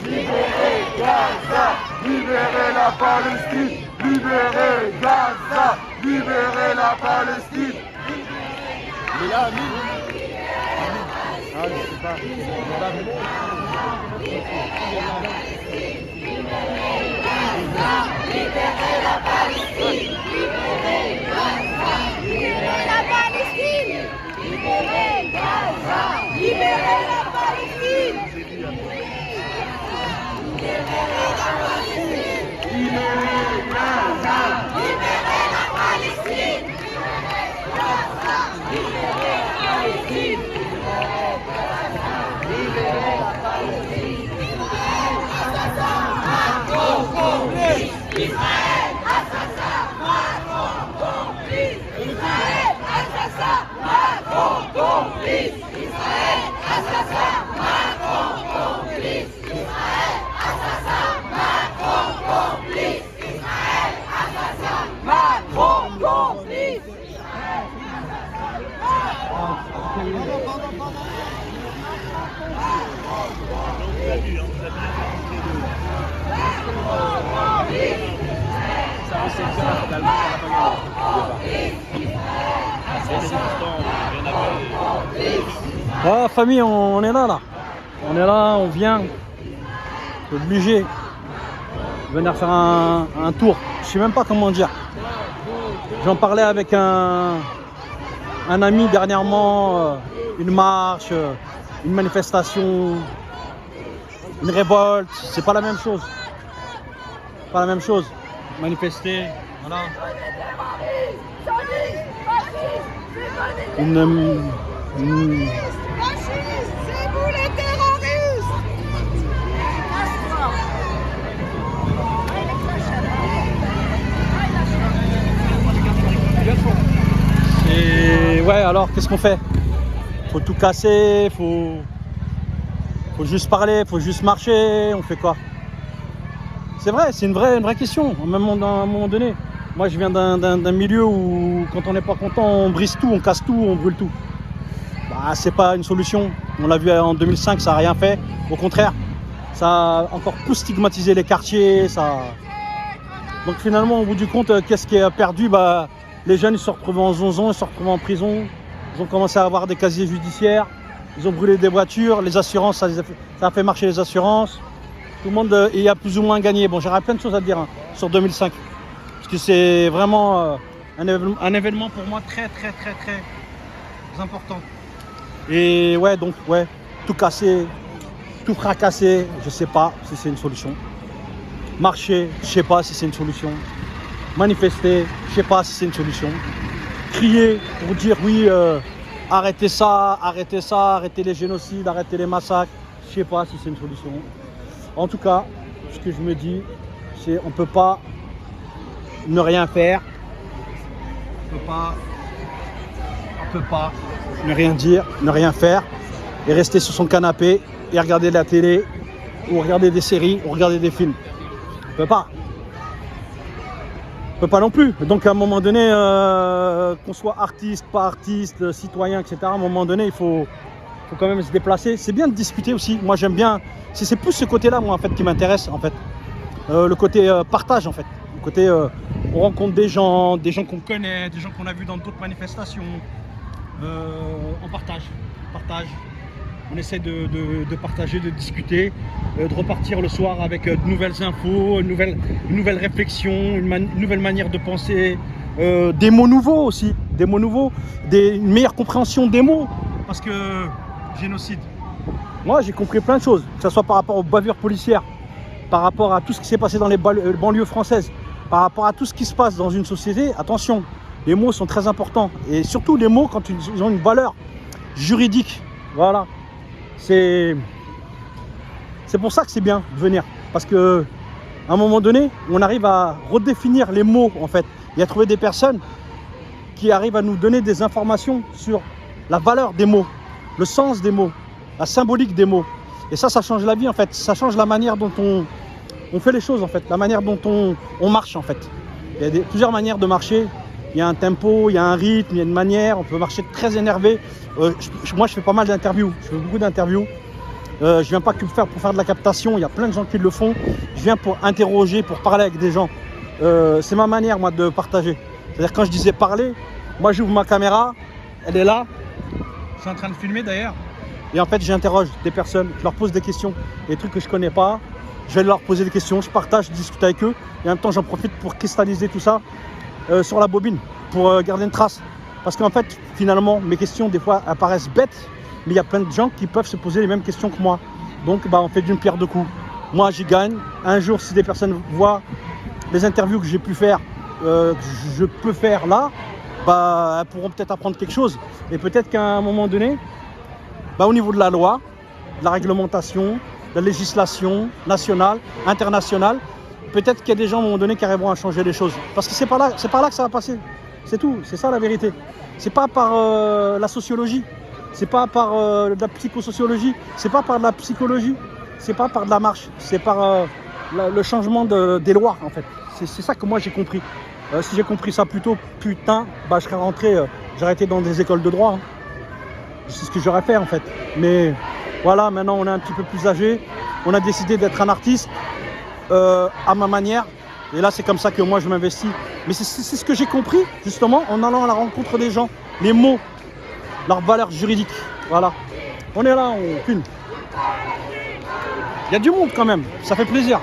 Libérez Gaza! Libérez la Palestine! Libérez Gaza! Libérez la Palestine! Il est là, Amine. Ah, je sais pas. Libérez la Palestine! Libérez Gaza! Libérez la Palestine! Libérez Gaza! Libérez la Palestine! Libérez la Palestine! Libérez Gaza! Libérez la Palestine! Libérez la Palestine! Libérez la Palestine! Assassin, Macron, complice! Israël, assassin, Macron, complice! Israël, assassin, Macron, complice! Israël, assassin, Macron, complice! Israël, assassin, Macron, complice! Israël, assassin, Macron, complice! Ah, famille, on est là. On est là, on vient. C'est obligé de venir faire un tour. Je sais même pas comment dire. J'en parlais avec un ami dernièrement. Une marche, une manifestation, une révolte. C'est pas la même chose. Pas la même chose. Manifester, voilà. Une Fascistes, c'est vous les terroristes! Et ouais, alors qu'est-ce qu'on fait? Faut tout casser, faut juste parler, faut juste marcher, on fait quoi? C'est vrai, c'est une vraie question, à un moment donné. Moi je viens d'un milieu où quand on n'est pas content, on brise tout, on casse tout, on brûle tout. Bah, c'est pas une solution. On l'a vu en 2005, ça n'a rien fait. Au contraire, ça a encore plus stigmatisé les quartiers. Donc finalement, au bout du compte, qu'est-ce qui est perdu? Bah, les jeunes ils se retrouvent en zonzon, ils se retrouvent en prison. Ils ont commencé à avoir des casiers judiciaires. Ils ont brûlé des voitures. Les assurances, ça a fait marcher les assurances. Tout le monde y a plus ou moins gagné. Bon, j'aurais plein de choses à dire sur 2005. Parce que c'est vraiment un événement pour moi très important. Et ouais, donc, ouais, tout casser, tout fracasser, je sais pas si c'est une solution. Marcher, je sais pas si c'est une solution. Manifester, je sais pas si c'est une solution. Crier pour dire oui, arrêtez ça, arrêtez les génocides, arrêtez les massacres, je sais pas si c'est une solution. En tout cas, ce que je me dis, c'est on peut pas ne rien faire. On peut pas ne rien dire, ne rien faire et rester sur son canapé et regarder de la télé ou regarder des séries ou regarder des films. On peut pas. On peut pas non plus. Donc à un moment donné, qu'on soit artiste, pas artiste, citoyen, etc., à un moment donné, il faut quand même se déplacer. C'est bien de discuter aussi. Moi j'aime bien. C'est plus ce côté-là, moi, en fait, qui m'intéresse, en fait. Le côté partage, en fait. Le côté on rencontre des gens qu'on connaît, des gens qu'on a vus dans d'autres manifestations. On partage. On essaie de partager, de discuter, de repartir le soir avec de nouvelles infos, une nouvelle réflexion, une nouvelle manière de penser, des mots nouveaux aussi, une meilleure compréhension des mots. Parce que génocide, moi j'ai compris plein de choses, que ce soit par rapport aux bavures policières, par rapport à tout ce qui s'est passé dans les banlieues françaises, par rapport à tout ce qui se passe dans une société. Attention, les mots sont très importants. Et surtout les mots quand ils ont une valeur juridique. Voilà. C'est pour ça que c'est bien de venir. Parce que à un moment donné, on arrive à redéfinir les mots en fait. Et à trouver des personnes qui arrivent à nous donner des informations sur la valeur des mots, le sens des mots, la symbolique des mots. Et ça change la vie en fait. Ça change la manière dont on fait les choses en fait, la manière dont on marche en fait. Il y a plusieurs manières de marcher. Il y a un tempo, il y a un rythme, il y a une manière. On peut marcher très énervé. Moi, je fais pas mal d'interviews. Je fais beaucoup d'interviews. Je viens pas que faire pour faire de la captation. Il y a plein de gens qui le font. Je viens pour interroger, pour parler avec des gens. C'est ma manière, moi, de partager. C'est-à-dire quand je disais parler, moi, j'ouvre ma caméra. Elle est là. Je suis en train de filmer d'ailleurs. Et en fait, j'interroge des personnes. Je leur pose des questions. Des trucs que je connais pas. Je vais leur poser des questions. Je partage, je discute avec eux. Et en même temps, j'en profite pour cristalliser tout ça sur la bobine. Pour garder une trace. Parce qu'en fait, finalement, mes questions, des fois, apparaissent bêtes. Mais il y a plein de gens qui peuvent se poser les mêmes questions que moi. Donc, on fait d'une pierre deux coups. Moi, j'y gagne. Un jour, si des personnes voient les interviews que j'ai pu faire, que je peux faire là, elles pourront peut-être apprendre quelque chose. Et peut-être qu'à un moment donné, au niveau de la loi, de la réglementation, de la législation nationale, internationale, peut-être qu'il y a des gens à un moment donné qui arriveront à changer les choses. Parce que c'est par là que ça va passer. C'est tout, c'est ça la vérité. C'est pas par la sociologie, c'est pas par de la psychosociologie, c'est pas par de la psychologie, c'est pas par de la marche, c'est par le changement des lois en fait. C'est ça que moi j'ai compris. Si j'ai compris ça plus tôt, putain, je serais rentré, j'aurais été dans des écoles de droit. Hein. C'est ce que j'aurais fait en fait. Mais voilà, maintenant on est un petit peu plus âgé, on a décidé d'être un artiste à ma manière. Et là, c'est comme ça que moi, je m'investis. Mais c'est ce que j'ai compris, justement, en allant à la rencontre des gens. Les mots, leur valeur juridique. Voilà. On est là, on filme. Il y a du monde quand même. Ça fait plaisir.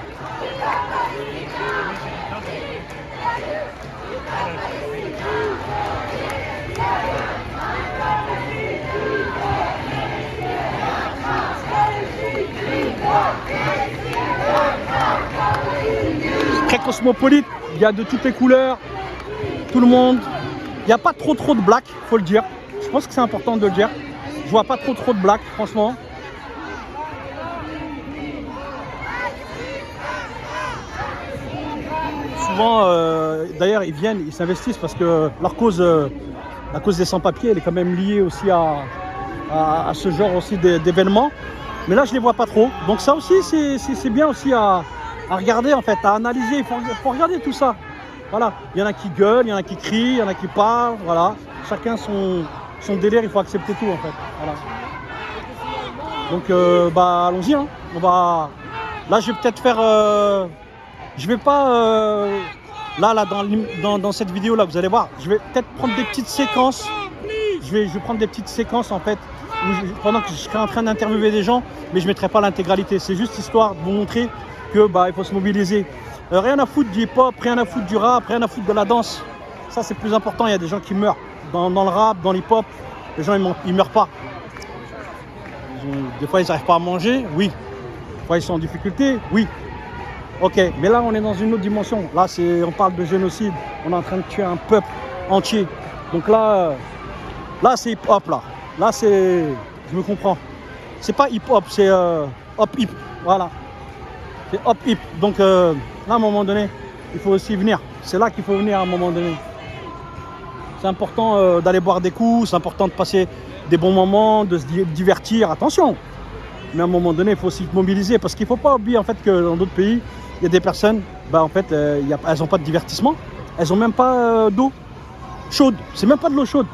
Très cosmopolite, il y a de toutes les couleurs, tout le monde. Il n'y a pas trop de black, faut le dire. Je pense que c'est important de le dire. Je vois pas trop de black, franchement. Souvent, d'ailleurs, ils viennent, ils s'investissent parce que leur cause, la cause des sans-papiers, elle est quand même liée aussi à ce genre aussi d'événements. Mais là, je les vois pas trop. Donc ça aussi, c'est bien aussi à regarder en fait, à analyser. Il faut regarder tout ça. Voilà. Il y en a qui gueulent, il y en a qui crient, il y en a qui parlent. Voilà. Chacun son délire. Il faut accepter tout en fait. Voilà. Donc allons-y. Hein. On va. Là, je vais peut-être faire. Je vais pas. Là, dans cette vidéo là, vous allez voir. Je vais peut-être prendre des petites séquences. Je vais prendre des petites séquences en fait. Pendant que je serai en train d'interviewer des gens, mais je ne mettrai pas l'intégralité. C'est juste histoire de vous montrer que il faut se mobiliser. Rien à foutre du hip-hop, rien à foutre du rap, rien à foutre de la danse. Ça, c'est plus important. Il y a des gens qui meurent. Dans le rap, dans l'hip-hop, les gens, ils meurent pas. Des fois, ils n'arrivent pas à manger, oui. Des fois, ils sont en difficulté, oui. Ok, mais là, on est dans une autre dimension. Là, on parle de génocide. On est en train de tuer un peuple entier. Donc là c'est hip-hop, là. Là, je me comprends. C'est pas hip-hop, c'est hop-hip. Voilà. C'est hop-hip. Donc là, à un moment donné, il faut aussi venir. C'est là qu'il faut venir à un moment donné. C'est important d'aller boire des coups, c'est important de passer des bons moments, de se divertir. Attention. Mais à un moment donné, il faut aussi se mobiliser. Parce qu'il ne faut pas oublier en fait, que dans d'autres pays, il y a des personnes, en fait, elles n'ont pas de divertissement. Elles n'ont même pas d'eau chaude. C'est même pas de l'eau chaude.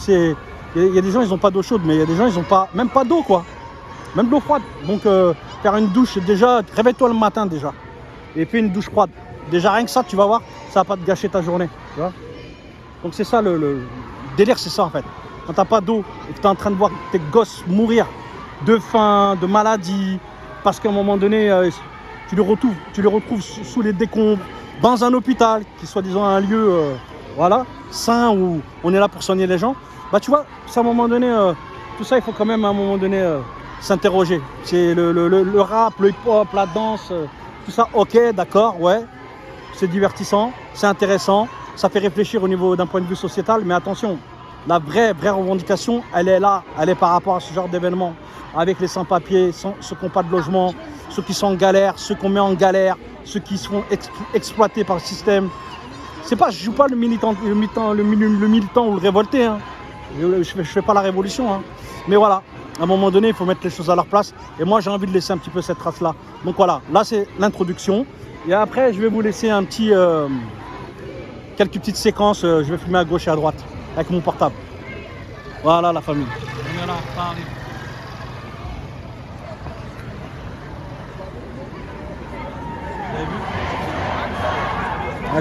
Il y a des gens, ils n'ont pas d'eau chaude, mais il y a des gens, ils n'ont même pas d'eau, quoi. Même de l'eau froide. Donc, faire une douche, déjà, réveille-toi le matin, déjà. Et fais une douche froide. Déjà, rien que ça, tu vas voir, ça va pas te gâcher ta journée. Tu vois. Donc, c'est ça, le délire, c'est ça, en fait. Quand tu n'as pas d'eau et que tu es en train de voir tes gosses mourir de faim, de maladie, parce qu'à un moment donné, tu les retrouves sous les décombres, dans un hôpital, qui soit, disons, un lieu, sain, où on est là pour soigner les gens. Tu vois, à un moment donné, tout ça, il faut quand même à un moment donné s'interroger. C'est le rap, le hip-hop, la danse, tout ça, ok, d'accord, ouais, c'est divertissant, c'est intéressant, ça fait réfléchir au niveau d'un point de vue sociétal, mais attention, la vraie revendication, elle est là, elle est par rapport à ce genre d'événement, avec les sans-papiers, ceux qui n'ont pas de logement, ceux qui sont en galère, ceux qu'on met en galère, ceux qui sont exploités par le système. C'est pas, je joue pas le militant ou le révolté, hein. Je fais pas la révolution, hein. Mais voilà, À un moment donné, il faut mettre les choses à leur place. Et moi, j'ai envie de laisser un petit peu cette trace-là. Donc voilà, là, c'est l'introduction. Et après, je vais vous laisser un petit, quelques petites séquences. Je vais filmer à gauche et à droite avec mon portable. Voilà la famille. Voilà, Paris.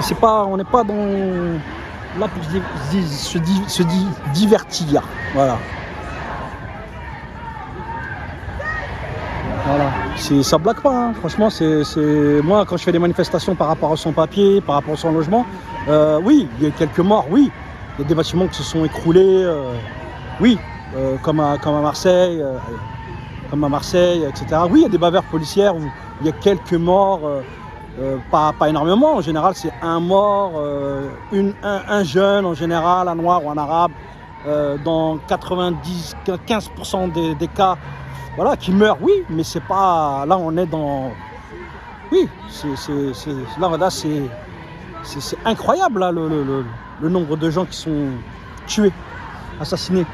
C'est pas, on n'est pas dans là pour se divertir. Voilà. Voilà. Ça blague pas, hein. Franchement, moi quand je fais des manifestations par rapport à son papier, par rapport à son logement, oui, il y a quelques morts, oui. Il y a des bâtiments qui se sont écroulés, oui, comme à Marseille, etc. Oui, il y a des bavures policières où il y a quelques morts. Pas énormément, en général c'est un mort, un jeune en général, un noir ou un arabe, dans 95% des cas, voilà, qui meurt, oui, mais c'est pas, là on est dans, oui, là voilà, c'est incroyable là, le nombre de gens qui sont tués, assassinés,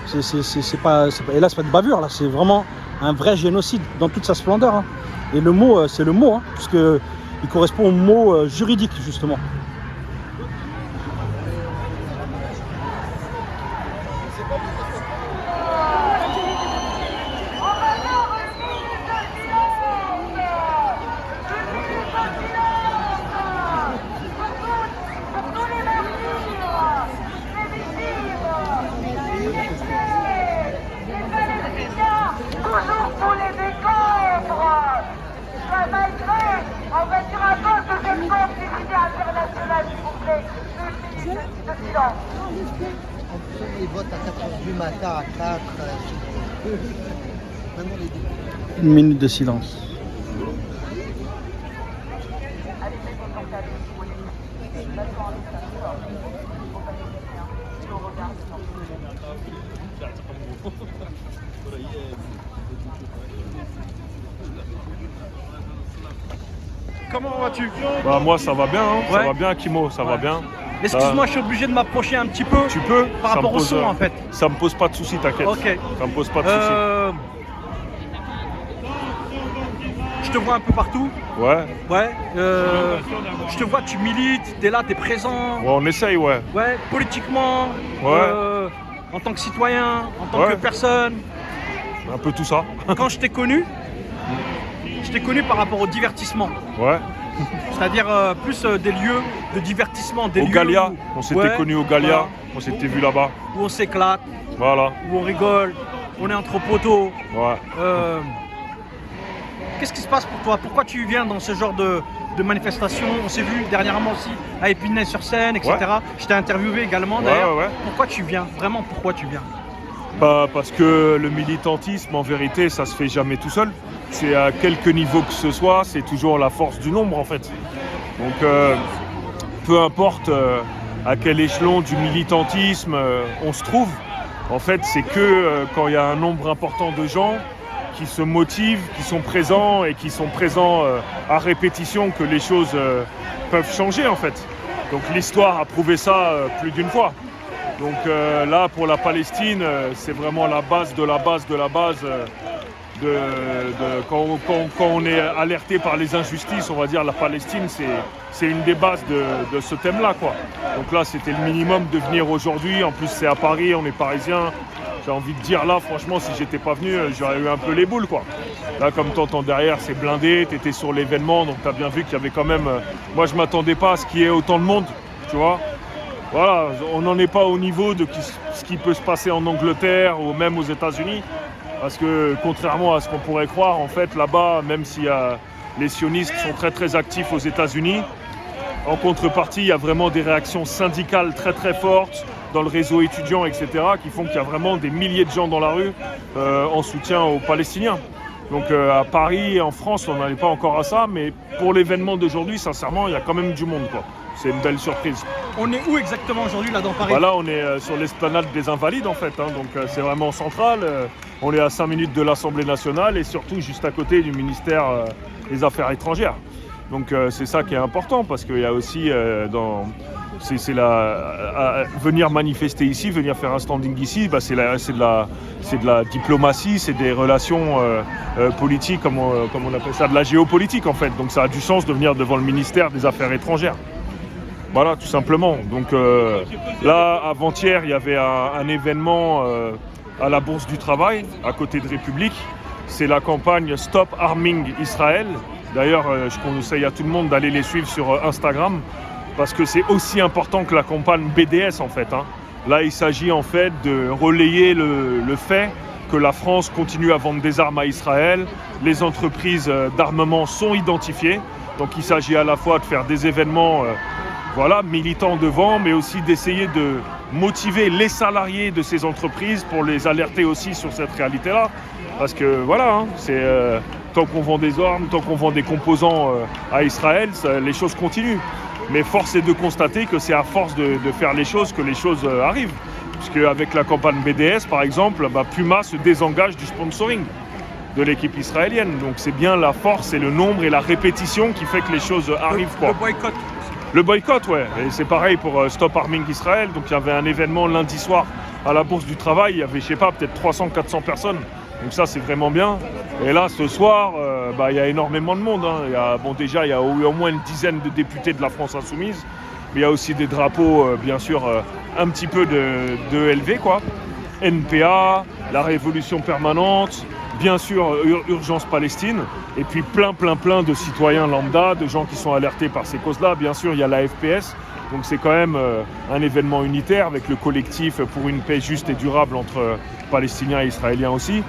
c'est pas, et là c'est pas de bavure, là c'est vraiment un vrai génocide dans toute sa splendeur, hein. Et le mot, c'est le mot, hein, puisque il correspond au mot juridique, justement. Les votes à 4h du matin, à 4. Une minute de silence. Comment vas-tu? Bah moi ça va bien, hein. Ouais. Ça va bien Kimo, ça va bien. Excuse-moi, je suis obligé de m'approcher un petit peu. Tu peux par rapport au son en fait. Ça me pose pas de soucis, t'inquiète. Ok. Ça me pose pas de soucis. Je te vois un peu partout. Ouais. Ouais. Je te vois, tu milites, t'es là, t'es présent. Ouais, on essaye, ouais. Ouais, politiquement. Ouais. En tant que citoyen, en tant Ouais. que personne. Un peu tout ça. Quand je t'ai connu par rapport au divertissement. Ouais. C'est-à-dire plus des lieux de divertissement, des Au lieux Gallia, où- on s'était Ouais, connus au Gallia, voilà. on s'était vu là-bas. Où on s'éclate, Voilà. où on rigole, on est entre poteaux. Ouais. Qu'est-ce qui se passe pour toi? Pourquoi tu viens dans ce genre de manifestation? On s'est vu dernièrement aussi à Épinay-sur-Seine, etc. Ouais. Je t'ai interviewé également Ouais, d'ailleurs. ouais. Pourquoi tu viens? Vraiment, pourquoi tu viens? Bah, parce que le militantisme, en vérité, ça se fait jamais tout seul. C'est à quelque niveau que ce soit, c'est toujours la force du nombre en fait. Donc peu importe à quel échelon du militantisme on se trouve, en fait c'est que quand il y a un nombre important de gens qui se motivent, qui sont présents et qui sont présents à répétition que les choses peuvent changer en fait. Donc l'histoire a prouvé ça plus d'une fois. Donc là pour la Palestine, c'est vraiment la base de la base de la base. Quand on est alerté par les injustices, on va dire la Palestine, c'est une des bases de ce thème-là, quoi. Donc là, c'était le minimum de venir aujourd'hui. En plus, c'est à Paris, on est parisiens. J'ai envie de dire là, franchement, si j'étais pas venu, j'aurais eu un peu les boules, quoi. Là, comme t'entends derrière, c'est blindé. T'étais sur l'événement, donc t'as bien vu qu'il y avait quand même. Moi, je m'attendais pas à ce qu'il y ait autant de monde, tu vois. Voilà, on n'en est pas au niveau de ce qui peut se passer en Angleterre ou même aux États-Unis. Parce que contrairement à ce qu'on pourrait croire, en fait, là-bas, même si les sionistes sont très très actifs aux États-Unis, en contrepartie, il y a vraiment des réactions syndicales très très fortes dans le réseau étudiant, etc., qui font qu'il y a vraiment des milliers de gens dans la rue en soutien aux Palestiniens. Donc à Paris, en France, on n'en est pas encore à ça, mais pour l'événement d'aujourd'hui, sincèrement, il y a quand même du monde, quoi. C'est une belle surprise. On est où exactement aujourd'hui là dans Paris? Voilà, on est sur l'esplanade des Invalides en fait, hein, donc c'est vraiment central. On est à 5 minutes de l'Assemblée nationale et surtout juste à côté du ministère des Affaires étrangères. Donc c'est ça qui est important parce qu'il y a aussi venir manifester ici, venir faire un standing ici, c'est de la diplomatie, c'est des relations politiques, comme on appelle ça, de la géopolitique en fait. Donc ça a du sens de venir devant le ministère des Affaires étrangères. Voilà, tout simplement. Donc là, avant-hier, il y avait un événement à la Bourse du Travail, à côté de République. C'est la campagne Stop Arming Israël. D'ailleurs, je conseille à tout le monde d'aller les suivre sur Instagram parce que c'est aussi important que la campagne BDS en fait. Là, il s'agit en fait de relayer le fait que la France continue à vendre des armes à Israël. Les entreprises d'armement sont identifiées. Donc il s'agit à la fois de faire des événements militants devant, mais aussi d'essayer de motiver les salariés de ces entreprises pour les alerter aussi sur cette réalité-là. Parce que tant qu'on vend des armes, tant qu'on vend des composants à Israël, les choses continuent. Mais force est de constater que c'est à force de faire les choses que les choses arrivent. Puisque avec la campagne BDS, par exemple, Puma se désengage du sponsoring de l'équipe israélienne. Donc c'est bien la force et le nombre et la répétition qui fait que les choses arrivent. Le boycott. Le boycott, ouais. Et c'est pareil pour Stop Arming Israël. Donc il y avait un événement lundi soir à la Bourse du Travail. Il y avait, peut-être 300-400 personnes. Donc ça, c'est vraiment bien. Et là, ce soir, il y a énormément de monde. Déjà, il y a au moins une dizaine de députés de la France Insoumise. Mais il y a aussi des drapeaux, bien sûr, un petit peu de LV, quoi. NPA, la Révolution permanente, bien sûr, Urgence Palestine. Et puis plein de citoyens lambda, de gens qui sont alertés par ces causes-là. Bien sûr, il y a la FPS. Donc c'est quand même un événement unitaire avec le collectif pour une paix juste et durable entre Palestiniens et Israéliens aussi.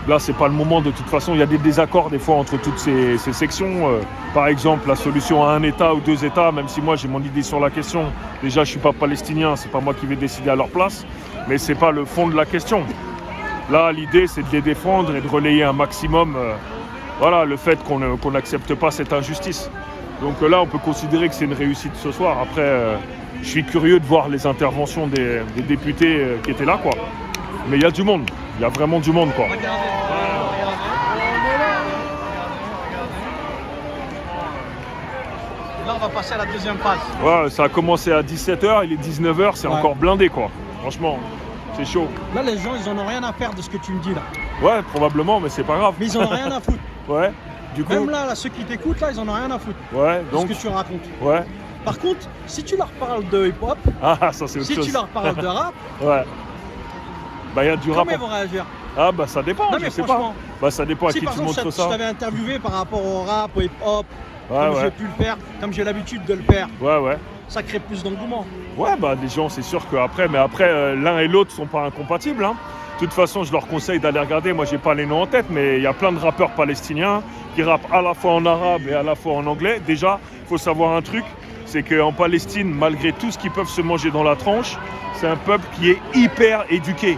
Là, c'est pas le moment de toute façon. Il y a des désaccords des fois entre toutes ces sections. Par exemple, la solution à un État ou deux États, même si moi j'ai mon idée sur la question. Déjà, je suis pas palestinien, c'est pas moi qui vais décider à leur place. Mais c'est pas le fond de la question. Là, l'idée, c'est de les défendre et de relayer un maximum le fait qu'on n'accepte pas cette injustice. Donc là, on peut considérer que c'est une réussite ce soir. Après, je suis curieux de voir les interventions des députés qui étaient là, quoi. Mais il y a du monde. Il y a vraiment du monde, quoi. Là, on va passer à la deuxième phase. Ouais, ça a commencé à 17h, il est 19h, c'est encore blindé, quoi. Franchement, c'est chaud. Là, les gens, ils en ont rien à faire de ce que tu me dis, là. Ouais, probablement, mais c'est pas grave. Mais ils en ont rien à foutre. Ouais, du coup... Même là, ceux qui t'écoutent, là, ils en ont rien à foutre. Ouais, donc... De ce que tu racontes. Ouais. Par contre, si tu leur parles de hip-hop, ça c'est autre chose. si tu leur parles de rap, ouais. Il y a du rap. Comment ils vont réagir? Ça dépend, non, je sais pas. Ça dépend à qui tu montres ça. Si je t'avais interviewé par rapport au rap, au hip-hop, comme j'ai pu le faire, comme j'ai l'habitude de le faire, ça crée plus d'engouement. Ouais, les gens, c'est sûr qu'après, l'un et l'autre sont pas incompatibles. De toute façon, je leur conseille d'aller regarder. Moi, j'ai pas les noms en tête, mais il y a plein de rappeurs palestiniens qui rappent à la fois en arabe et à la fois en anglais. Déjà, il faut savoir un truc, c'est qu'en Palestine, malgré tout ce qu'ils peuvent se manger dans la tranche, c'est un peuple qui est hyper éduqué.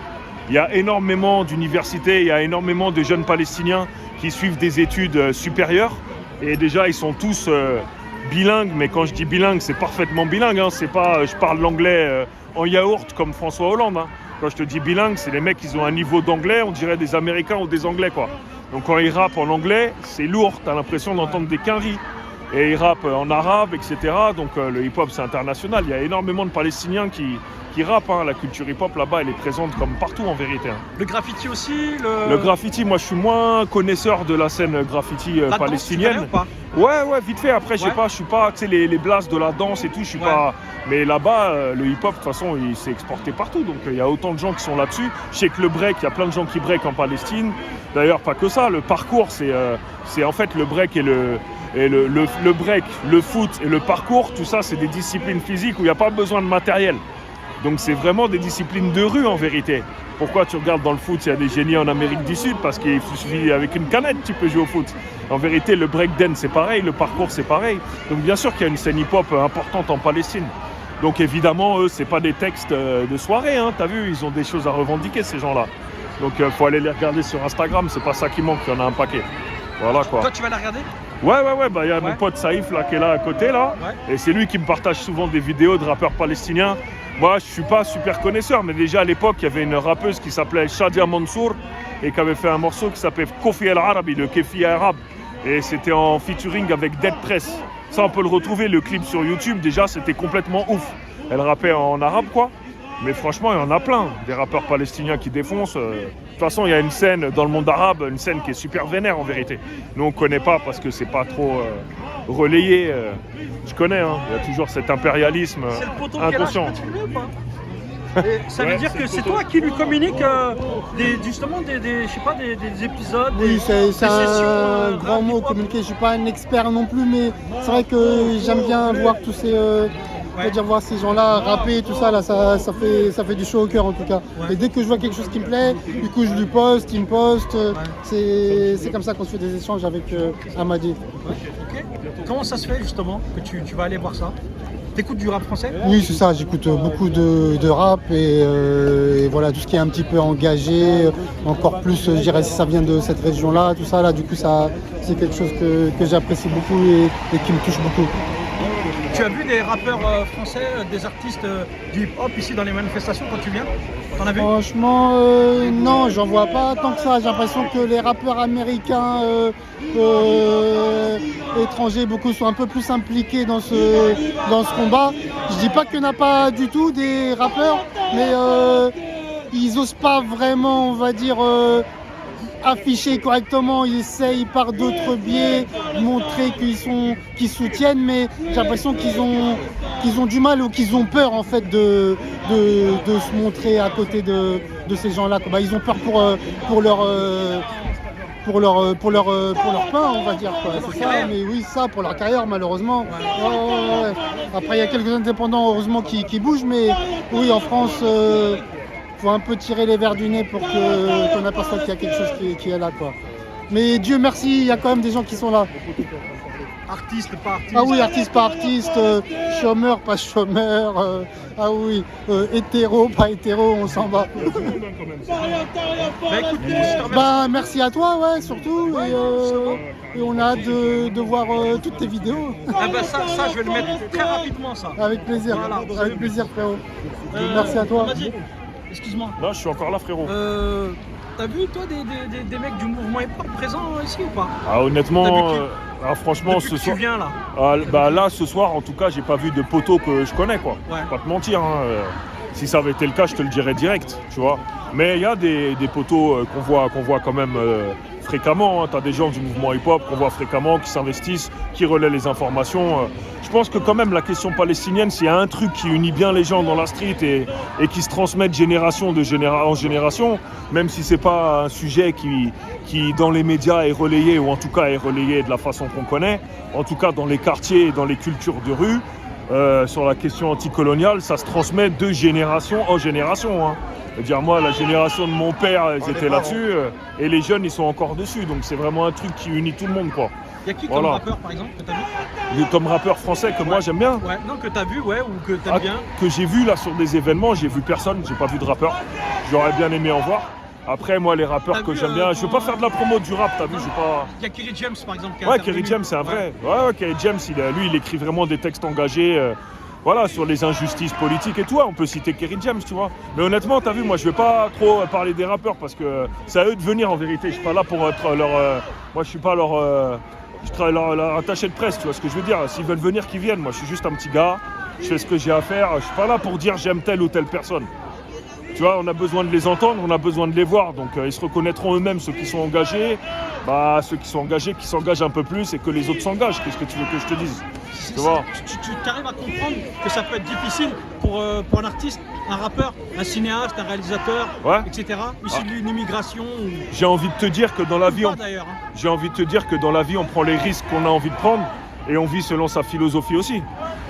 Il y a énormément d'universités, il y a énormément de jeunes Palestiniens qui suivent des études supérieures. Et déjà, ils sont tous bilingues. Mais quand je dis bilingue, c'est parfaitement bilingue. C'est pas, je parle l'anglais en yaourt comme François Hollande. Quand je te dis bilingue, c'est les mecs qui ont un niveau d'anglais, on dirait des Américains ou des Anglais, quoi. Donc quand ils rappent en anglais, c'est lourd. T'as l'impression d'entendre des quinries. Et ils rappent en arabe, etc. Donc le hip-hop, c'est international. Il y a énormément de Palestiniens qui rappent. La culture hip-hop, là-bas, elle est présente comme partout, en vérité. Le graffiti aussi Le graffiti, moi, je suis moins connaisseur de la scène graffiti palestinienne. Tu ou pas Ouais, vite fait. Après, je suis pas, tu sais, les blasts de la danse et tout, je suis pas... Mais là-bas, le hip-hop, de toute façon, il s'est exporté partout. Donc, il y a autant de gens qui sont là-dessus. Je sais que le break, il y a plein de gens qui break en Palestine. D'ailleurs, pas que ça. Le parcours, c'est en fait le break et le break, le foot et le parcours, tout ça, c'est des disciplines physiques où il n'y a pas besoin de matériel. Donc c'est vraiment des disciplines de rue en vérité. Pourquoi tu regardes dans le foot, il y a des génies en Amérique du Sud parce qu'il suffit avec une canette tu peux jouer au foot. En vérité, le breakdance c'est pareil, le parcours c'est pareil. Donc bien sûr qu'il y a une scène hip-hop importante en Palestine. Donc évidemment, eux, c'est pas des textes de soirée, t'as vu, ils ont des choses à revendiquer ces gens-là. Donc faut aller les regarder sur Instagram, c'est pas ça qui manque, il y en a un paquet. Voilà quoi. Toi tu vas la regarder? Ouais, y a mon pote Saïf là qui est là à côté là. Et c'est lui qui me partage souvent des vidéos de rappeurs palestiniens. Moi, je suis pas super connaisseur, mais déjà à l'époque, il y avait une rappeuse qui s'appelait Shadia Mansour et qui avait fait un morceau qui s'appelait Kofi El Arabi, le Kefi arabe. Et c'était en featuring avec Dead Press. Ça, on peut le retrouver, le clip sur YouTube. Déjà, c'était complètement ouf. Elle rappait en arabe, quoi. Mais franchement, il y en a plein. Des rappeurs palestiniens qui défoncent. De toute façon, il y a une scène dans le monde arabe, une scène qui est super vénère, en vérité. Nous, on ne connaît pas parce que c'est pas trop relayé. Je connais, hein. Il y a toujours cet impérialisme C'est le poteau inconscient. qui a lâché, ou pas? Et ça veut Ouais, dire c'est que le c'est poteau. toi qui lui communique justement je sais pas, des épisodes. Oui, c'est des sessions, un grand rap, mot, hip-hop. communiquer. Je suis pas un expert non plus, mais c'est vrai que j'aime bien voir tous ces, c'est-à-dire voir ces gens-là rapper, tout ça, là, ça fait du chaud au cœur en tout cas. Ouais. Et dès que je vois quelque chose qui me plaît, du coup je lui poste, il me poste. C'est comme ça qu'on se fait des échanges avec Amadi. Ok. Comment ça se fait justement que tu vas aller voir ça? T'écoutes du rap français? Oui, c'est ça, j'écoute beaucoup de rap et voilà, tout ce qui est un petit peu engagé, encore plus, je dirais, si ça vient de cette région-là, tout ça, là, du coup, c'est quelque chose que j'apprécie beaucoup et qui me touche beaucoup. Tu as vu des rappeurs français, des artistes du hip-hop ici dans les manifestations quand tu viens? T'en as vu? Franchement, non, j'en vois pas tant que ça. J'ai l'impression que les rappeurs américains, étrangers, beaucoup sont un peu plus impliqués dans ce combat. Je dis pas qu'il n'y en a pas du tout des rappeurs, mais ils osent pas vraiment, on va dire, afficher correctement. Ils essayent par d'autres biais de montrer qu'ils soutiennent, mais j'ai l'impression qu'ils ont du mal ou qu'ils ont peur en fait de se montrer à côté de ces gens-là. Bah, ils ont peur pour leur pain, on va dire, quoi. C'est ça, mais oui, ça pour leur carrière malheureusement. Ouais. Après il y a quelques indépendants heureusement qui bougent, mais oui, en France faut un peu tirer les verres du nez pour qu'on aperçoive qu'il y a quelque chose qui est là, quoi. Mais Dieu merci, il y a quand même des gens qui sont là. Artiste, pas artiste? Ah oui, artiste pas artiste, chômeur pas chômeur, ah oui, hétéro pas hétéro, on s'en bat. Bah écoute, je te remercie. Bah merci à toi, ouais, surtout, et on a hâte de voir toutes tes vidéos. Ah bah ça je vais le mettre très rapidement ça. Avec plaisir, Voilà, vous avec avez plaisir frérot. Merci à toi. Amadi, excuse-moi. Là, je suis encore là, frérot. T'as vu toi des mecs du mouvement hip-hop présents ici ou pas? Ah, honnêtement, Depuis franchement, Depuis ce que soir. tu viens là. Bah là, ce soir, en tout cas, j'ai pas vu de poteau que je connais, quoi. Ouais. Pas te mentir, hein. Si ça avait été le cas, je te le dirais direct, tu vois. Mais il y a des poteaux qu'on voit quand même fréquemment. Hein. Tu as des gens du mouvement hip-hop qu'on voit fréquemment, qui s'investissent, qui relaient les informations. Je pense que quand même la question palestinienne, s'il y a un truc qui unit bien les gens dans la street et qui se transmet de génération en génération, même si c'est pas un sujet qui dans les médias est relayé, ou en tout cas est relayé de la façon qu'on connaît, en tout cas dans les quartiers et dans les cultures de rue, sur la question anticoloniale, ça se transmet de génération en génération. Hein. C'est-à-dire moi, la génération de mon père, ils étaient là-dessus, et les jeunes, ils sont encore dessus. Donc c'est vraiment un truc qui unit tout le monde, quoi. Y'a qui comme rappeur par exemple que t'as vu? Comme rappeur français que moi j'aime bien. Ouais, non, que t'as vu, ouais, ou que t'aimes bien. Que j'ai vu là sur des événements, j'ai vu personne, j'ai pas vu de rappeur. J'aurais bien aimé en voir. Après, moi, les rappeurs que j'aime bien, je veux pas faire de la promo du rap, t'as vu, je veux pas. Il y a Kerry James par exemple qui a Ouais, intervenu. Kerry James, c'est un vrai. Ouais, Kerry James, lui, il écrit vraiment des textes engagés. Voilà, sur les injustices politiques et tout, on peut citer Kerry James, tu vois. Mais honnêtement, t'as vu, moi je vais pas trop parler des rappeurs parce que c'est à eux de venir en vérité. Je suis pas là pour être leur. Moi je suis pas leur attaché de presse, tu vois ce que je veux dire. S'ils veulent venir, qu'ils viennent. Moi je suis juste un petit gars, je fais ce que j'ai à faire. Je suis pas là pour dire j'aime telle ou telle personne. Tu vois, on a besoin de les entendre, on a besoin de les voir. Donc ils se reconnaîtront eux-mêmes, ceux qui sont engagés. Bah, ceux qui sont engagés, qui s'engagent un peu plus et que les autres s'engagent. Qu'est-ce que tu veux que je te dise? Tu vois. Tu arrives à comprendre que ça peut être difficile pour un artiste, un rappeur, un cinéaste, un réalisateur, Ouais. etc. Issu d'une immigration ou J'ai envie de te dire que dans la vie, pas d'ailleurs. Hein. j'ai envie de te dire que dans la vie, on prend les risques qu'on a envie de prendre et on vit selon sa philosophie aussi.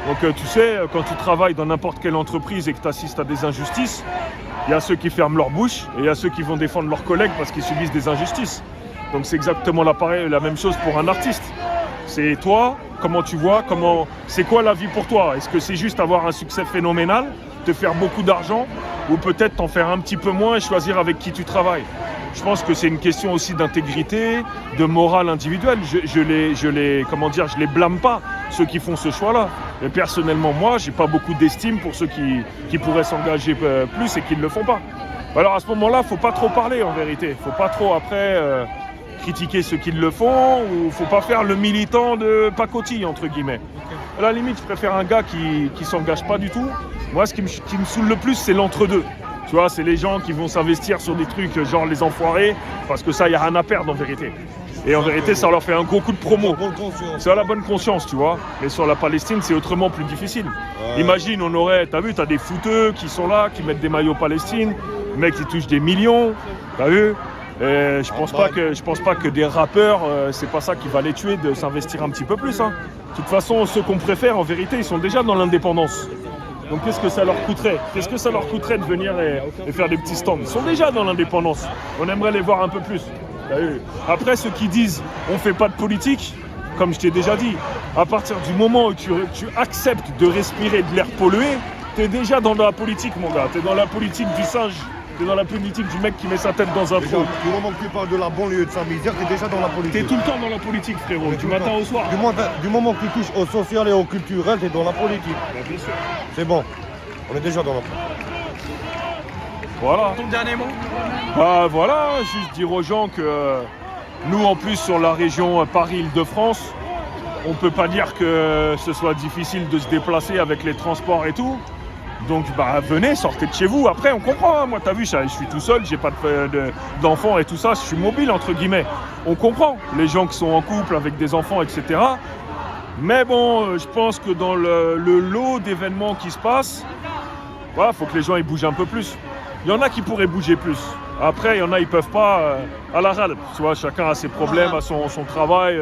Donc tu sais, quand tu travailles dans n'importe quelle entreprise et que tu assistes à des injustices, il y a ceux qui ferment leur bouche et il y a ceux qui vont défendre leurs collègues parce qu'ils subissent des injustices. Donc c'est exactement la même chose pour un artiste. C'est toi, comment tu vois, c'est quoi la vie pour toi? Est-ce que c'est juste avoir un succès phénoménal, te faire beaucoup d'argent, ou peut-être t'en faire un petit peu moins et choisir avec qui tu travailles? Je pense que c'est une question aussi d'intégrité, de morale individuelle. Je les blâme pas, ceux qui font ce choix-là. Et personnellement, moi, j'ai pas beaucoup d'estime pour ceux qui pourraient s'engager plus et qui ne le font pas. Alors à ce moment-là, faut pas trop parler en vérité. Faut pas trop après critiquer ceux qui le font, ou faut pas faire le militant de pacotille, entre guillemets. À la limite, je préfère un gars qui s'engage pas du tout. Moi, ce qui me saoule le plus, c'est l'entre-deux. Tu vois, c'est les gens qui vont s'investir sur des trucs genre les enfoirés, parce que ça, il n'y a rien à perdre en vérité. Et en vérité, ça leur fait un gros coup de promo. C'est à la bonne conscience, tu vois. Mais sur la Palestine, c'est autrement plus difficile. Imagine, on aurait, t'as vu, t'as des footeux qui sont là, qui mettent des maillots Palestine, les mecs qui touchent des millions, t'as vu. Et je pense pas que des rappeurs, c'est pas ça qui va les tuer de s'investir un petit peu plus. Hein. De toute façon, ceux qu'on préfère, en vérité, ils sont déjà dans l'indépendance. Donc qu'est-ce que ça leur coûterait? Qu'est-ce que ça leur coûterait de venir et faire des petits stands? Ils sont déjà dans l'indépendance. On aimerait les voir un peu plus. Après, ceux qui disent on fait pas de politique, comme je t'ai déjà dit, à partir du moment où tu acceptes de respirer de l'air pollué, t'es déjà dans la politique, mon gars. T'es dans la politique du singe. T'es dans la politique du mec qui met sa tête dans un trou. Du moment que tu parles de la banlieue et de sa misère, t'es déjà dans la politique. T'es tout le temps dans la politique, frérot, du matin au soir. Du moment que tu touches au social et au culturel, t'es dans la politique. Bien sûr. C'est bon, on est déjà dans la politique. Voilà. Ton dernier mot? Bah voilà, juste dire aux gens que nous, en plus, sur la région Paris-Île-de-France, on peut pas dire que ce soit difficile de se déplacer avec les transports et tout. Donc bah venez, sortez de chez vous. Après on comprend, hein. Moi t'as vu, je suis tout seul, j'ai pas d'enfants et tout ça, je suis mobile entre guillemets. On comprend les gens qui sont en couple avec des enfants, etc. Mais bon, je pense que dans le lot d'événements qui se passent, voilà, faut que les gens ils bougent un peu plus. Il y en a qui pourraient bouger plus. Après, il y en a, ils peuvent pas à la râle. Tu vois, chacun a ses problèmes, a son travail.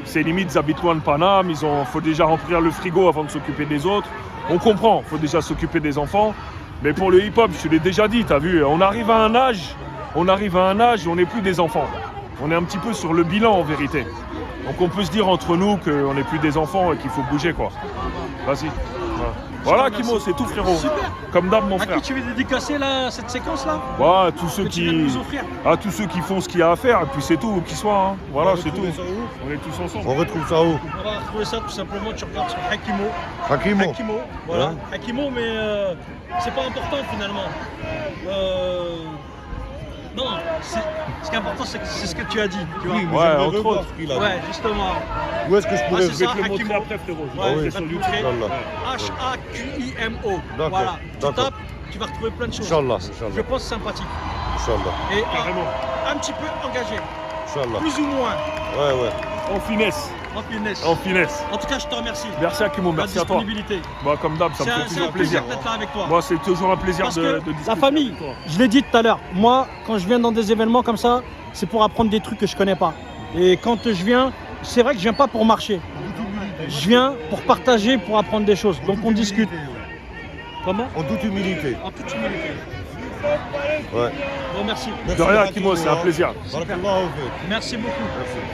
Ses limites, ils habitent loin de Paname. Faut déjà remplir le frigo avant de s'occuper des autres. On comprend, faut déjà s'occuper des enfants. Mais pour le hip-hop, je te l'ai déjà dit, t'as vu, on arrive à un âge où on n'est plus des enfants. On est un petit peu sur le bilan en vérité. Donc on peut se dire entre nous qu'on n'est plus des enfants et qu'il faut bouger quoi. Vas-y. Voilà Kimo, c'est tout frérot. Super. Comme d'hab mon À frère. qui tu veux dédicacer là, cette séquence-là? Voilà, tous ceux Que tu viens de nous offrir. tous ceux qui font ce qu'il y a à faire, et puis c'est tout, où qu'ils soient. Hein. Voilà, c'est tout. On est tous ensemble. On retrouve ça où? On va retrouver ça tout simplement, tu regardes sur Hakimo. Hakimo. Hakimo, voilà. Ouais. Hakimo, mais c'est pas important finalement. Non, ce qui est important, c'est ce que tu as dit. Tu vois. Oui, mais Ouais, j'aimerais entre revoir autres. ce qu'il a dit. Ouais, justement. Où est-ce que je pourrais c'est ça, Je vais te le montrer Hakimo. après frérot. Ouais, Ah oui. je vais Sur te YouTube. montrer. Inch'Allah. H-A-Q-I-M-O. D'accord, Voilà. Tu d'accord. tapes, tu vas retrouver plein de choses. Inch'Allah, Je Inch'Allah, pense sympathique. Inch'Allah, Et Carrément. un petit peu engagé. Inch'Allah. Plus ou moins. Ouais. En finesse. En finesse. En finesse. En tout cas, je te remercie. Merci Akimo, Ta merci à toi. disponibilité. Bah, comme d'hab, ça me C'est fait un toujours plaisir plaisir. d'être là avec toi. Moi, c'est toujours un plaisir Parce de que discuter. la famille, avec toi. je l'ai dit tout à l'heure, moi, quand je viens dans des événements comme ça, c'est pour apprendre des trucs que je connais pas. Et quand je viens, c'est vrai que je viens pas pour marcher. Je viens pour partager, pour apprendre des choses. Donc on discute. Comment? En toute humilité. En toute humilité. Ouais. Bon, merci. De rien Akimo, c'est un plaisir. Barakallahu fik. Merci beaucoup.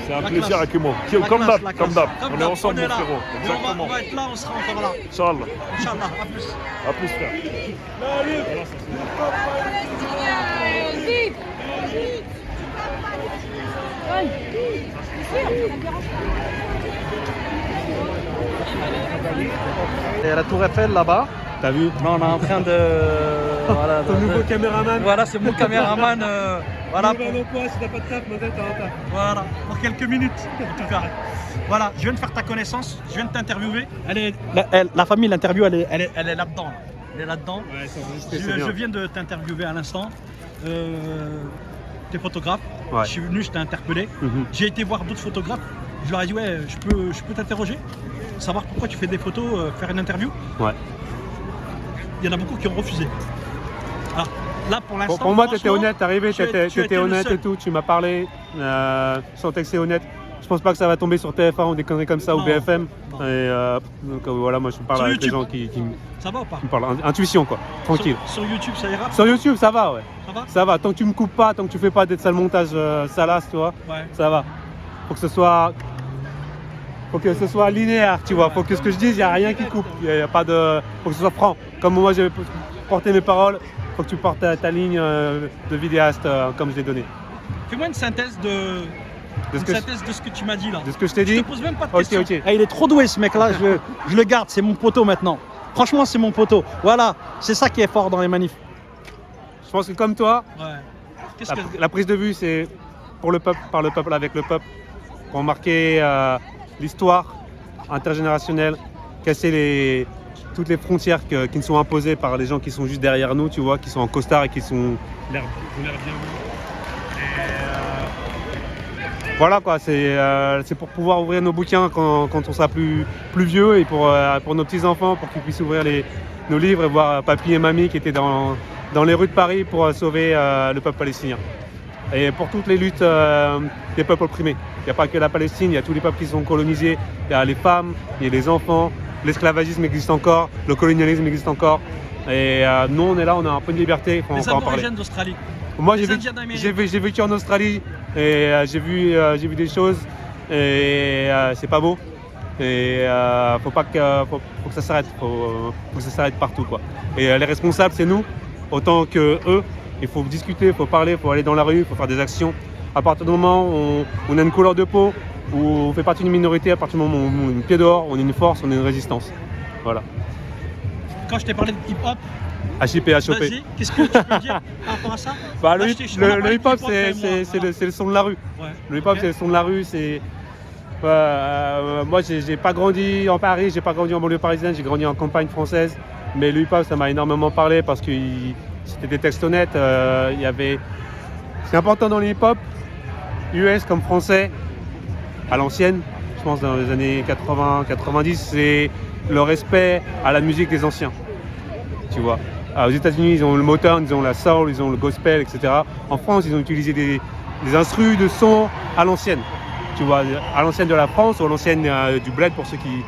C'est un La plaisir classe. Akimo. La Comme classe, d'hab, la comme classe. d'hab. Comme On est d'hab, ensemble on est mon là. frérot. Et Exactement. on va être là, on sera encore là. Inch'Allah. Inch'Allah, à plus. À plus frère. Vite. Et la tour Eiffel là-bas. T'as vu? Non, on est en train de. Voilà, ton nouveau caméraman. Voilà, c'est mon caméraman. Voilà. Voilà, pour quelques minutes en tout cas. Voilà, je viens de faire ta connaissance, je viens de t'interviewer. La famille, l'interview, elle est là-dedans. Là. Elle est là-dedans. Je viens de t'interviewer à l'instant. T'es photographe. Ouais. Je suis venu, je t'ai interpellé. J'ai été voir d'autres photographes. Je leur ai dit ouais, je peux t'interroger, savoir pourquoi tu fais des photos, faire une interview. Ouais. Il y en a beaucoup qui ont refusé. Alors là pour l'instant. Pour moi, tu étais franchement, honnête, t'es arrivé, tu as tu été étais le honnête seul. et tout, tu m'as parlé, sans texte c'est honnête. Je pense pas que ça va tomber sur TF1 ou des conneries comme ça Non, ou BFM. non. Et donc voilà, moi je parle Sur avec les YouTube. gens qui me Ça va ou pas? parlent. Intuition quoi, tranquille. Sur YouTube ça ira? Sur YouTube, ça va, ouais. Ça va? Ça va, tant que tu me coupes pas, tant que tu fais pas des sales montages salaces, tu vois, Ouais. ça va. Faut que ce soit linéaire, tu vois. Faut que ce que je dise, il n'y a rien qui coupe. Y a pas de... Faut que ce soit franc. Comme moi, j'ai porté mes paroles, faut que tu portes ta ligne de vidéaste comme je l'ai donné. Fais-moi une synthèse de ce que tu m'as dit là. De ce que je t'ai Je dit. te pose même pas de Ok, questions. ok. Ah, il est trop doué ce mec là, je le garde, c'est mon poteau maintenant. Franchement c'est mon poteau. Voilà, c'est ça qui est fort dans les manifs. Je pense que comme toi, Ouais. Qu'est-ce que... la prise de vue, c'est pour le peuple, par le peuple, avec le peuple, pour marquer l'histoire intergénérationnelle, casser toutes les frontières qui nous sont imposées par les gens qui sont juste derrière nous, tu vois, qui sont en costard et qui sont l'air bien vus. Voilà quoi, c'est pour pouvoir ouvrir nos bouquins quand on sera plus vieux et pour nos petits-enfants, pour qu'ils puissent ouvrir nos livres et voir papy et mamie qui étaient dans les rues de Paris pour sauver le peuple palestinien. Et pour toutes les luttes des peuples opprimés. Il n'y a pas que la Palestine, il y a tous les peuples qui sont colonisés, il y a les femmes, il y a les enfants, l'esclavagisme existe encore, le colonialisme existe encore. Et nous on est là, on a un peu de liberté, il faut encore en parler. Les aborigènes d'Australie. Moi Les Indiens d'Amérique. j'ai vécu en Australie et j'ai vu des choses et c'est pas beau. Et faut que ça s'arrête, faut que ça s'arrête partout quoi. Et les responsables c'est nous, autant que eux. Il faut discuter, il faut parler, il faut aller dans la rue, il faut faire des actions. À partir du moment où on a une couleur de peau, où on fait partie d'une minorité, à partir du moment où on a une pied dehors, on est une force, on est une résistance. Voilà. Quand je t'ai parlé de hip-hop, HIP, HOP. vas-y, qu'est-ce que tu peux dire par rapport à ça? Bah, Là, le je hip-hop, t'ai- c'est le son de la rue. Ouais. Le hip-hop, Ok. c'est le son de la rue. Moi, j'ai pas grandi en Paris, j'ai pas grandi en banlieue parisienne, j'ai grandi en campagne française. Mais le hip-hop, ça m'a énormément parlé parce que c'était des textes honnêtes. C'est important dans le hip-hop, US comme français, à l'ancienne, je pense dans les années 80-90, c'est le respect à la musique des anciens. Tu vois. Aux États-Unis, ils ont le Motown, ils ont la soul, ils ont le gospel, etc. En France, ils ont utilisé des instrus de son à l'ancienne. Tu vois, à l'ancienne de la France ou à l'ancienne du bled pour ceux qui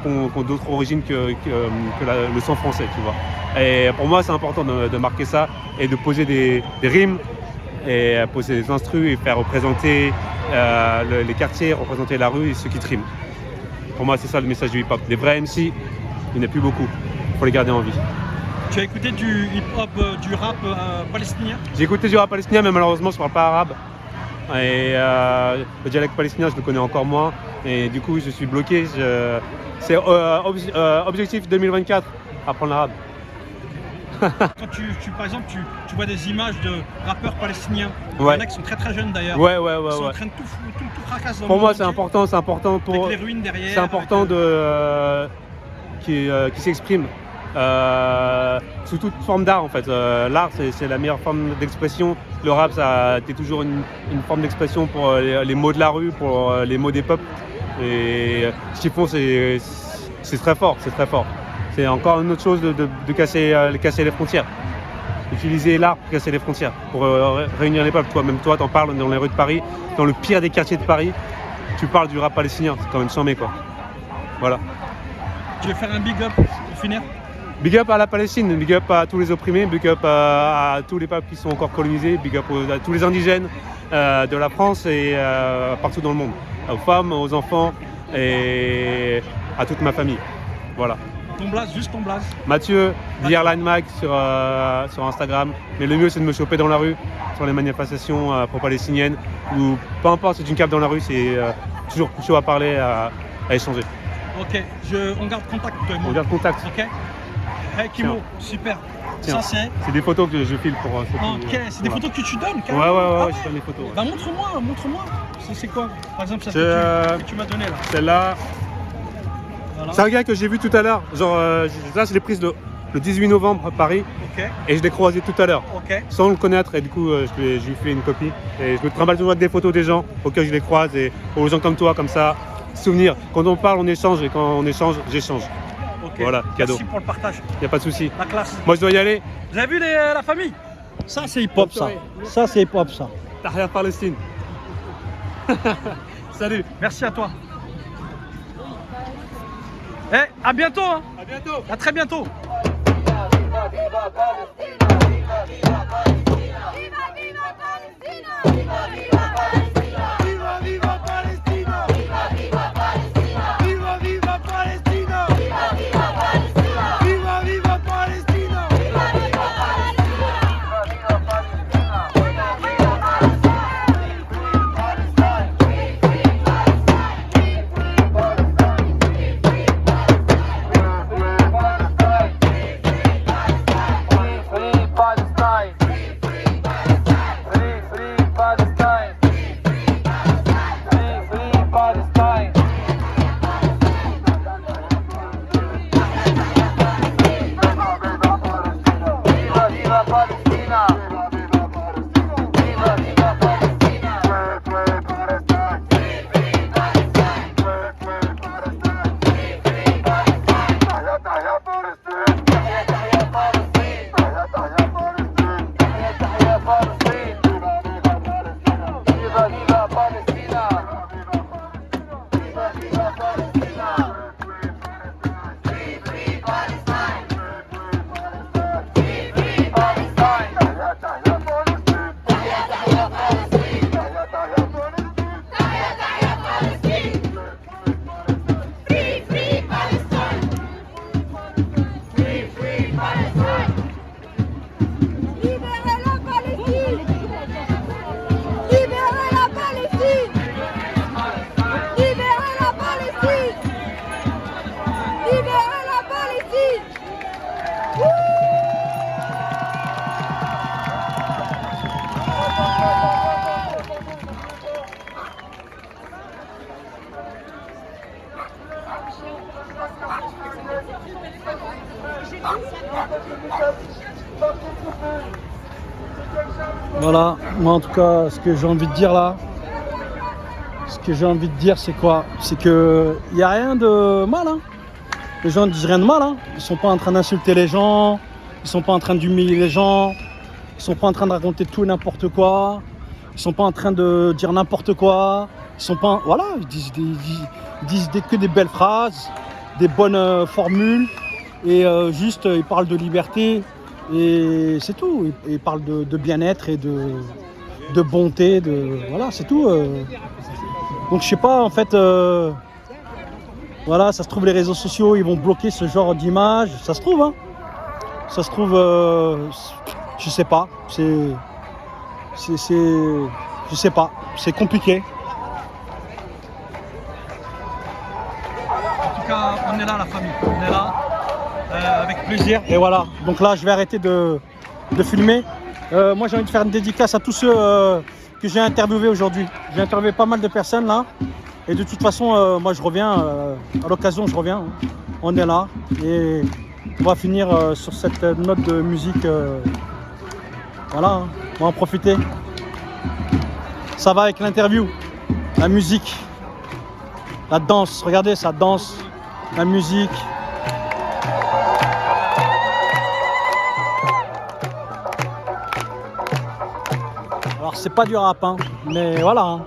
ont d'autres origines que le son français, tu vois. Et pour moi, c'est important de marquer ça et de poser des rimes et poser des instrus et faire représenter les quartiers, représenter la rue et ceux qui triment. Pour moi, c'est ça le message du hip-hop. Les vrais MC, il n'y en a plus beaucoup. Il faut les garder en vie. Tu as écouté du hip-hop, du rap palestinien? J'ai écouté du rap palestinien, mais malheureusement, je ne parle pas arabe. Et le dialecte palestinien, je le connais encore moins. Et du coup, je suis bloqué. C'est objectif 2024, apprendre l'arabe. Quand par exemple, tu vois des images de rappeurs palestiniens, il y Ouais. en a qui sont très très jeunes d'ailleurs. Ouais. Ils sont en train de tout fracasser. Pour moi, c'est important pour. Avec les ruines derrière. C'est important qui s'exprime sous toute forme d'art en fait. L'art, c'est la meilleure forme d'expression. Le rap, c'est toujours une forme d'expression pour les mots de la rue, pour les mots des peuples. Et ce qu'ils font, c'est très fort, c'est très fort. C'est encore une autre chose de casser les frontières. Utiliser l'art pour casser les frontières, pour réunir les peuples. Toi, t'en parles dans les rues de Paris, dans le pire des quartiers de Paris, tu parles du rap palestinien, c'est quand même chambé quoi. Voilà. Tu veux faire un big up pour finir? Big up à la Palestine, big up à tous les opprimés, big up à tous les peuples qui sont encore colonisés, big up à tous les indigènes de la France et partout dans le monde. Aux femmes, aux enfants et à toute ma famille. Voilà. Ton blaze, juste ton blaze. Mathieu, Airline Mag sur Instagram. Mais le mieux, c'est de me choper dans la rue, sur les manifestations pro-palestiniennes. Ou peu importe, si tu me capes dans la rue, c'est toujours chaud à parler, à échanger. Ok, on garde contact toi et moi. On garde contact. Ok. Hey Kimo, Tiens. super. Tiens. Ça C'est des photos que je file pour ceux qui, Ok, c'est des voilà. photos que tu donnes Ouais, carrément. Ah ouais, je donne les photos. ouais. Bah montre-moi. C'est quoi? Par exemple, ça C'est, que tu m'as donné là. Celle-là, Voilà. c'est un gars que j'ai vu tout à l'heure. Genre, là, je l'ai prise le 18 novembre à Paris Ok, et je l'ai croisé tout à l'heure. ok. Sans le connaître et du coup, je lui ai fait une copie. Et je me trimballe toujours avec des photos des gens auxquels je les croise et aux gens comme toi, comme ça. Souvenir. Quand on parle, on échange et quand on échange, j'échange. Ok. Voilà, cadeau. Merci pour le partage. Y a pas de souci. La classe. Moi, je dois y aller. Vous avez vu la famille? Ça, c'est hip-hop, ça. Ça, c'est hip-hop, ça. Tahrir Palestine. Salut. Merci à toi. Eh, à bientôt hein. À bientôt. À très bientôt. Free Palestine. Voilà, moi en tout cas, ce que j'ai envie de dire là, c'est quoi? C'est que il n'y a rien de mal, hein. Les gens ne disent rien de mal, hein. Ils sont pas en train d'insulter les gens, ils sont pas en train d'humilier les gens, ils sont pas en train de raconter tout et n'importe quoi, ils sont pas en train de dire n'importe quoi, ils sont pas, voilà, ils disent que des belles phrases, des bonnes formules, et juste ils parlent de liberté, et c'est tout. Ils parlent de bien-être et de bonté, voilà, c'est tout. Donc je sais pas, en fait, voilà, ça se trouve les réseaux sociaux, ils vont bloquer ce genre d'image, ça se trouve, hein. Ça se trouve, je sais pas, je sais pas, c'est compliqué. En tout cas, on est là, la famille, on est là, avec plaisir. Et voilà, donc là, je vais arrêter de filmer. Moi, j'ai envie de faire une dédicace à tous ceux que j'ai interviewés aujourd'hui. J'ai interviewé pas mal de personnes là. Et de toute façon, moi, je reviens, à l'occasion, je reviens. Hein. On est là. Et on va finir sur cette note de musique. Voilà, hein. On va en profiter. Ça va avec l'interview, la musique, la danse. Regardez, ça danse, la musique. Alors c'est pas du rap, hein, mais voilà. Hein.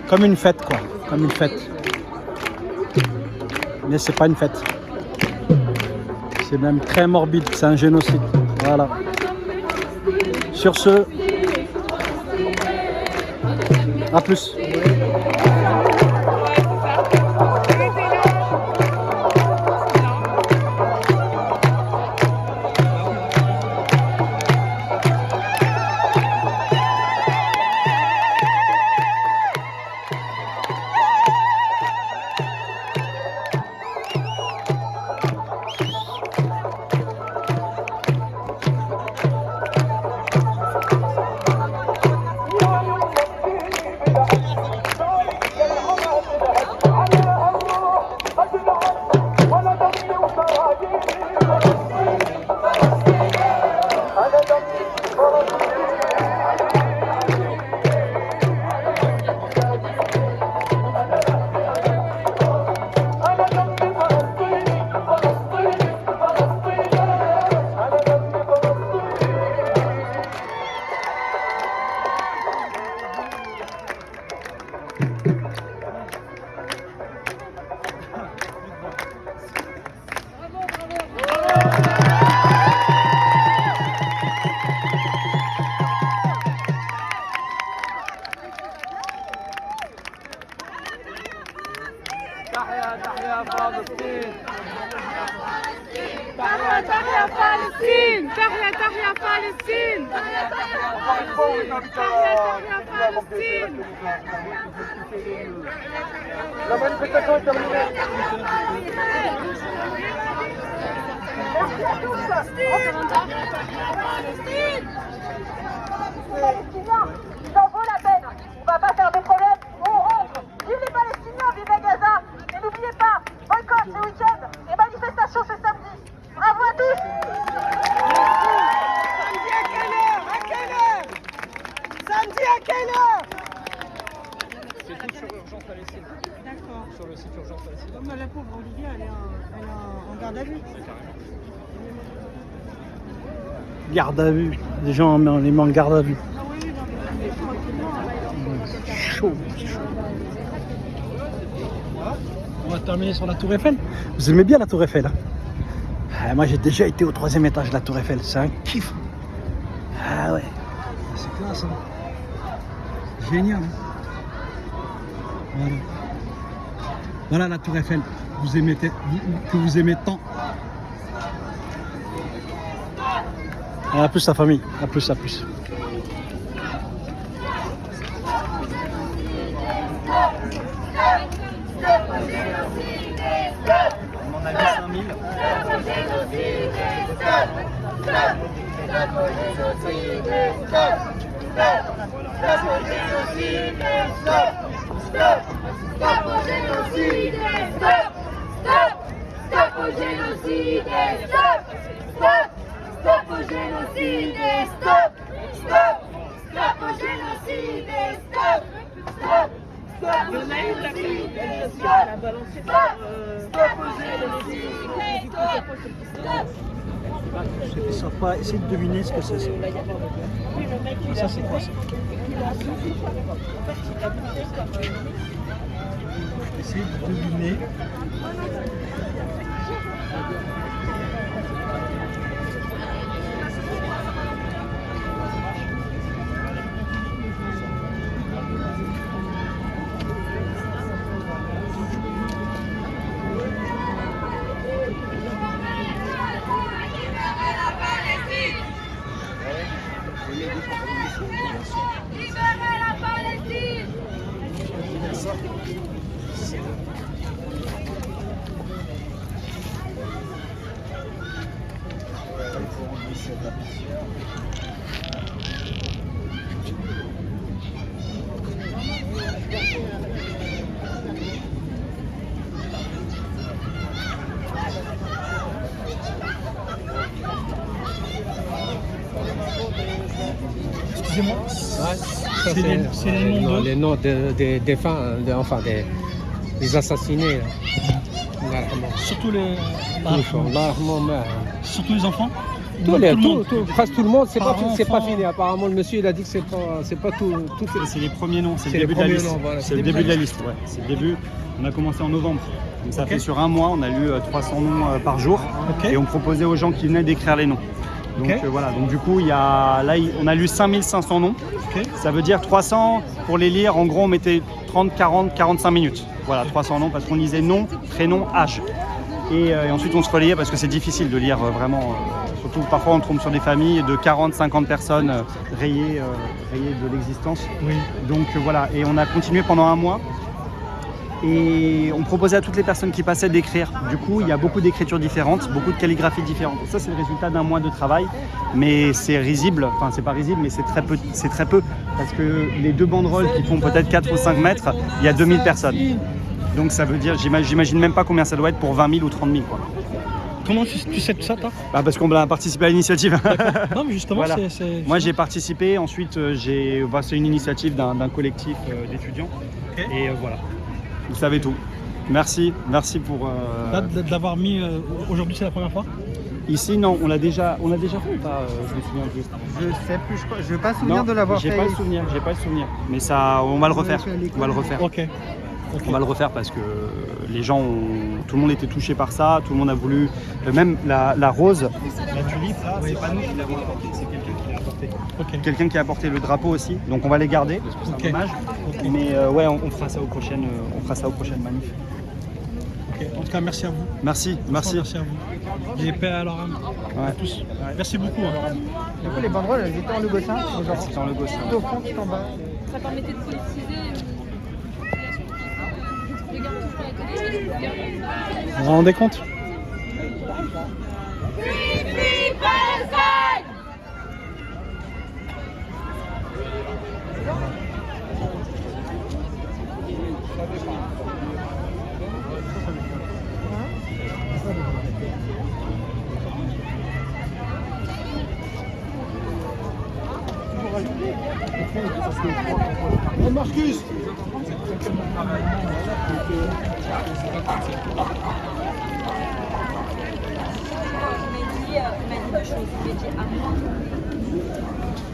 Comme une fête, quoi, comme une fête. Mais c'est pas une fête. C'est même très morbide, c'est un génocide. Voilà. Sur ce, à plus. La manifestation est terminée. Merci à tous. Ça vaut la peine. On va pas faire de problème. On rentre. Vive les Palestiniens, vive à Gaza. Et n'oubliez pas, boycott ce week-end et manifestation ce samedi. Bravo à tous. Samedi à quelle heure? À quelle heure? Samedi à quelle heure? C'est tout sur Urgence Palestine. D'accord. Sur le site Urgence Palestine. Comme la pauvre Olivia, elle est en garde à vue. Garde à vue. Les gens, on les met en garde à vue. Ah oui, non, mais tranquillement, Chaud. On va terminer sur la Tour Eiffel. Vous aimez bien la Tour Eiffel, hein? Moi, j'ai déjà été au 3e étage de la Tour Eiffel. C'est un kiff. Ah ouais. C'est classe, hein? Génial, hein? Voilà. Voilà la Tour Eiffel que vous aimez tant. À plus la famille, à plus, à plus. On a mis 5000. Ils ne savent pas essayer de deviner ce que c'est. Ça, c'est quoi ça? Essayer de deviner. Excusez-moi. Ça, c'est les noms de... les noms des défunts, enfin des assassinés. Surtout les... Surtout les enfants. Presque tout le monde, c'est pas Enfants. fini. Apparemment, le monsieur il a dit que c'est pas tout. C'est les premiers noms, c'est le C'est les début de la premiers liste. noms, voilà. C'est le début de la liste, ouais. C'est le début. On a commencé en novembre. Donc ça fait sur un mois, on a lu 300 noms par jour. Ok. Et on proposait aux gens qui venaient d'écrire les noms. Donc Ok. voilà, donc du coup, on a lu 5500 noms. Ok. Ça veut dire 300 pour les lire. En gros, on mettait 30, 40, 45 minutes. Voilà, 300 noms parce qu'on lisait nom, prénom, âge. Et ensuite, on se relayait parce que c'est difficile de lire vraiment. Surtout, parfois, on tombe sur des familles de 40, 50 personnes rayées de l'existence. Oui. Donc voilà, et on a continué pendant un mois. Et on proposait à toutes les personnes qui passaient d'écrire. Du coup, il y a beaucoup d'écritures différentes, beaucoup de calligraphies différentes. Et ça, c'est le résultat d'un mois de travail. Mais c'est risible, enfin, c'est pas risible, mais c'est très peu. Parce que les deux banderoles qui font peut-être 4 ou 5 mètres, il y a 2000 personnes. Donc ça veut dire, j'imagine même pas combien ça doit être pour 20 000 ou 30 000. Quoi. Comment tu sais tout ça, toi? Parce qu'on a participé à l'initiative. Non, mais justement, Voilà. c'est... Moi, j'ai participé. Ensuite, c'est une initiative d'un collectif d'étudiants. Ok. Et voilà. Vous savez tout. Merci pour. D'avoir mis... aujourd'hui, c'est la première fois? Ici, non, on l'a déjà fait ou pas? Je me souviens plus. Je sais plus, je n'ai pas souvenir Non, de l'avoir fait. j'ai pas le souvenir. Mais ça, on va le refaire. On va le refaire. Ok. On va le refaire parce que les gens, tout le monde était touché par ça, tout le monde a voulu, même la rose, la tulipe, là, c'est pas nous qui l'avons apporté, c'est quelqu'un qui l'a apporté. Ok. Quelqu'un qui a apporté le drapeau aussi, donc on va les garder parce que c'est Ok. un dommage. Ok. Mais ouais, on fera ça aux prochaines manifs. Ok. En tout cas, merci à vous. Merci. Merci à vous. Et paix à leur âme. Ouais. À tous. Merci beaucoup. Hein. Du coup, les banderoles, elles étaient en Lugossin. C'est dans le gosse. Tout au fond, tout en bas. Ça permettait de politiser les gardes toujours étonnés. Vous vous rendez compte? Marcus.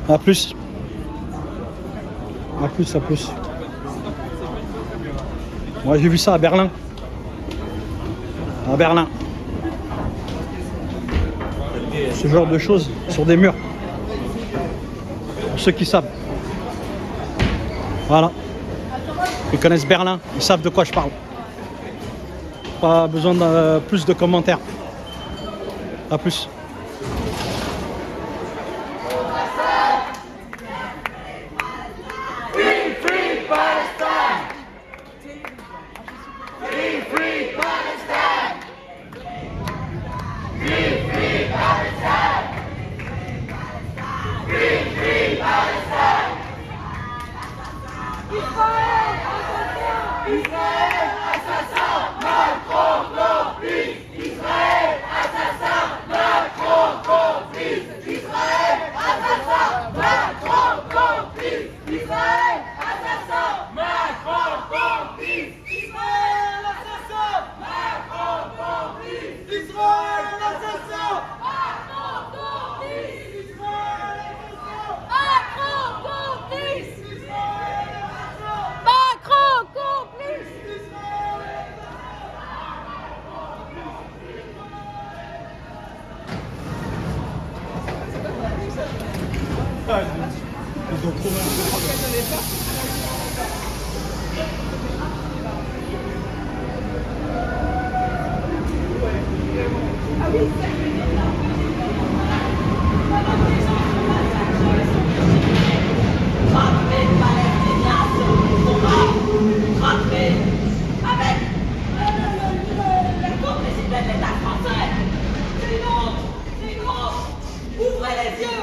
À plus. À plus, à plus. Moi, j'ai vu ça à Berlin. À Berlin. Ce genre de choses sur des murs. Pour ceux qui savent. Voilà. Ils connaissent Berlin, ils savent de quoi je parle. Pas besoin de plus de commentaires. À plus. Ouvrez les yeux!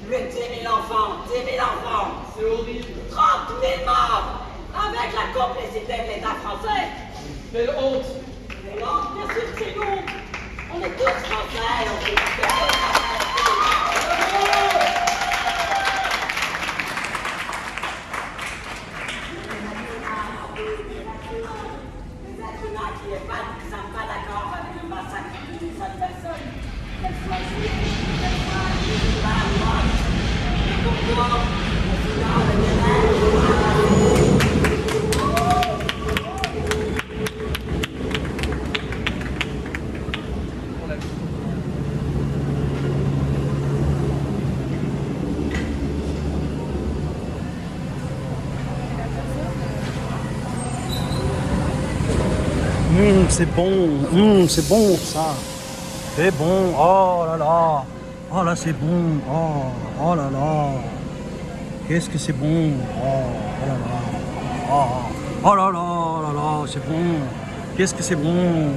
Plus de 10 000 enfants! 10 000 enfants! C'est horrible! 30 000 morts! Avec la complicité de l'État français! Quelle honte! Quelle honte, bien sûr que c'est une honte! On est tous français! On est tous français! Les êtres humains qui ne sont pas d'accord avec le massacre d'une seule personne, qu'elle soit juive, qu'elle soit musulmane, les Congo, le Soudan, le Yémen, c'est bon ça. C'est bon. Oh là là. Oh là c'est bon. Oh là là. Qu'est-ce que c'est bon. Oh là là. Oh là là, c'est bon. Qu'est-ce que c'est bon.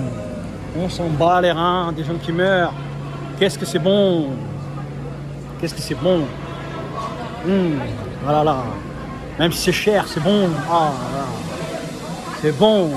On s'en bat les reins des gens qui meurent. Qu'est-ce que c'est bon. Qu'est-ce que c'est bon. Oh là là. Même si c'est cher, c'est bon. Oh là là. C'est bon.